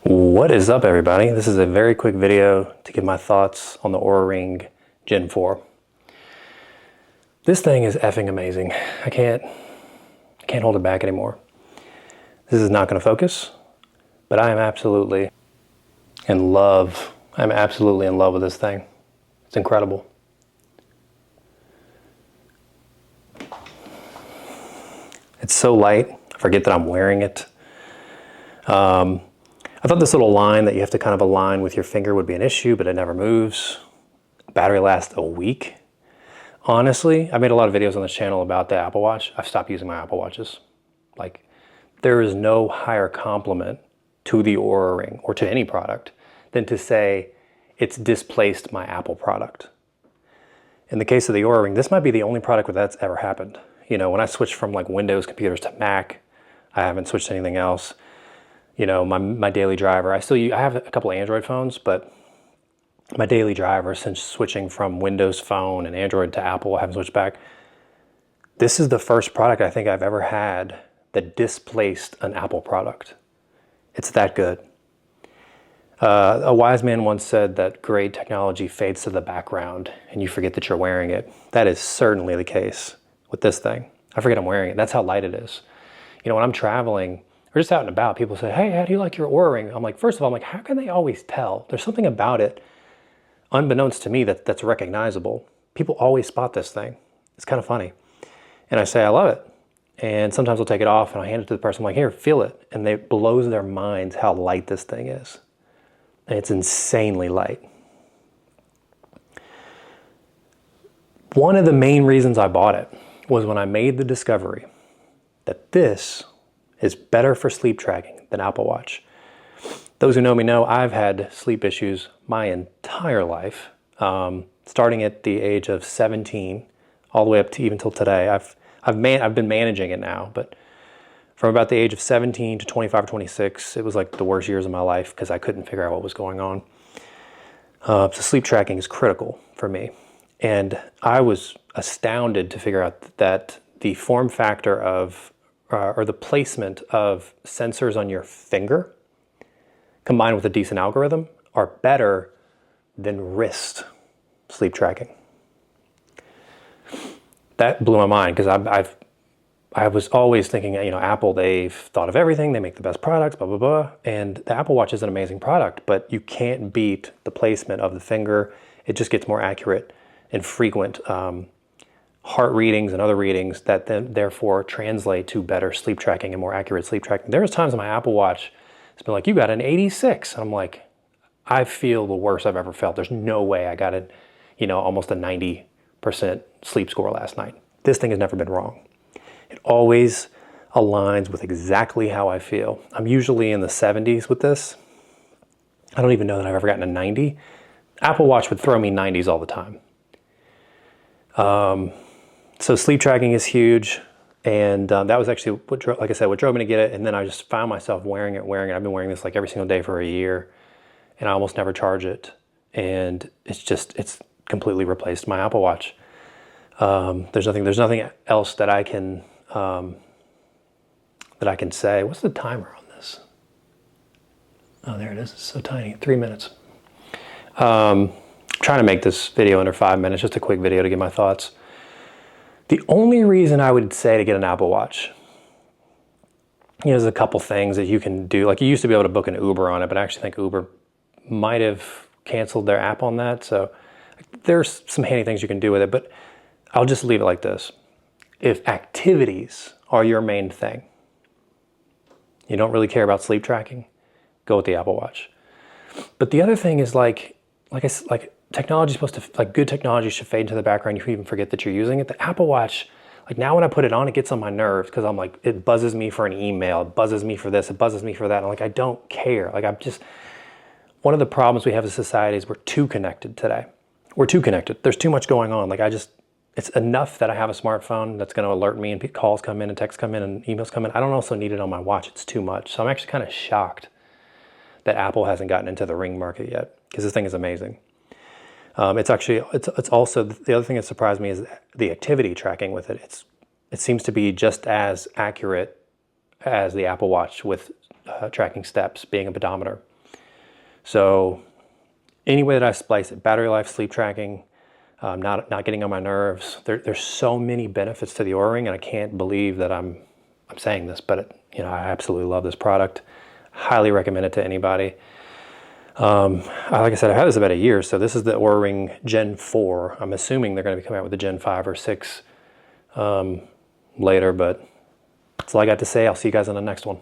What is up, everybody? This is a very quick video to give my thoughts on the Oura Ring Gen 4. This thing is effing amazing. I can't hold it back anymore. This is not going to focus, but I am absolutely in love. I'm absolutely in love with this thing. It's incredible. It's so light. I forget that I'm wearing it. I thought this little line that you have to kind of align with your finger would be an issue, but it never moves. Battery lasts a week. Honestly, I made a lot of videos on this channel about the Apple Watch. I've stopped using my Apple Watches. Like, there is no higher compliment to the Oura Ring or to any product than to say it's displaced my Apple product. In the case of the Oura Ring, this might be the only product where that's ever happened. You know, when I switched from like Windows computers to Mac, I haven't switched to anything else. You know, my daily driver, I have a couple of Android phones, but my daily driver, since switching from Windows Phone and Android to Apple, I haven't switched back. This is the first product I think I've ever had that displaced an Apple product. It's that good. A wise man once said that great technology fades to the background and you forget that you're wearing it. That is certainly the case with this thing. I forget I'm wearing it. That's how light it is. You know, when I'm traveling, or just out and about, people say, hey, how do you like your Oura Ring? I'm like, first of all, I'm like, how can they always tell? There's something about it, unbeknownst to me, that's recognizable. People always spot this thing. It's kind of funny. And I say, I love it. And sometimes I'll take it off and I'll hand it to the person. I'm like, here, feel it. And it blows their minds how light this thing is. And it's insanely light. One of the main reasons I bought it was when I made the discovery that this is better for sleep tracking than Apple Watch. Those who know me know I've had sleep issues my entire life, starting at the age of 17, all the way up to even till today. I've been managing it now, but from about the age of 17 to 25 or 26, it was like the worst years of my life because I couldn't figure out what was going on. So sleep tracking is critical for me. And I was astounded to figure out that the form factor of or the placement of sensors on your finger combined with a decent algorithm are better than wrist sleep tracking. That blew my mind because I was always thinking, you know, Apple, they've thought of everything, they make the best products, blah, blah, blah. And the Apple Watch is an amazing product, but you can't beat the placement of the finger. It just gets more accurate and frequent heart readings and other readings that then therefore translate to better sleep tracking and more accurate sleep tracking. There's times on my Apple Watch, it's been like, you got an 86. And I'm like, I feel the worst I've ever felt. There's no way I got it, you know, almost a 90% sleep score last night. This thing has never been wrong. It always aligns with exactly how I feel. I'm usually in the 70s with this. I don't even know that I've ever gotten a 90. Apple Watch would throw me 90s all the time. So sleep tracking is huge, and that was actually what drove me to get it. And then I just found myself wearing it. I've been wearing this like every single day for a year, and I almost never charge it. And it's completely replaced my Apple Watch. There's nothing else that I can say. What's the timer on this? Oh, there it is. It's so tiny. 3 minutes. Trying to make this video under 5 minutes, just a quick video to give my thoughts. The only reason I would say to get an Apple Watch, you know, there's a couple things that you can do. Like, you used to be able to book an Uber on it, but I actually think Uber might have canceled their app on that. So there's some handy things you can do with it, but I'll just leave it like this. If activities are your main thing, you don't really care about sleep tracking, go with the Apple Watch. But the other thing is like technology is supposed to, like, good technology should fade into the background. You even forget that you're using it. The Apple Watch, like, now when I put it on, it gets on my nerves because I'm like, it buzzes me for an email, it buzzes me for this, it buzzes me for that. And like, I don't care. Like, one of the problems we have as a society is we're too connected today. We're too connected. There's too much going on. Like, it's enough that I have a smartphone that's going to alert me and calls come in and texts come in and emails come in. I don't also need it on my watch. It's too much. So I'm actually kind of shocked that Apple hasn't gotten into the Ring market yet because this thing is amazing. It's also, the other thing that surprised me is the activity tracking with it. It seems to be just as accurate as the Apple Watch with tracking steps, being a pedometer. So any way that I splice it, battery life, sleep tracking, not getting on my nerves. There's so many benefits to the Oura Ring, and I can't believe that I'm saying this, but I absolutely love this product. Highly recommend it to anybody. Like I said, I've had this about a year, so this is the Oura Ring Gen 4. I'm assuming they're going to be coming out with the Gen 5 or 6 later, but that's all I got to say. I'll see you guys on the next one.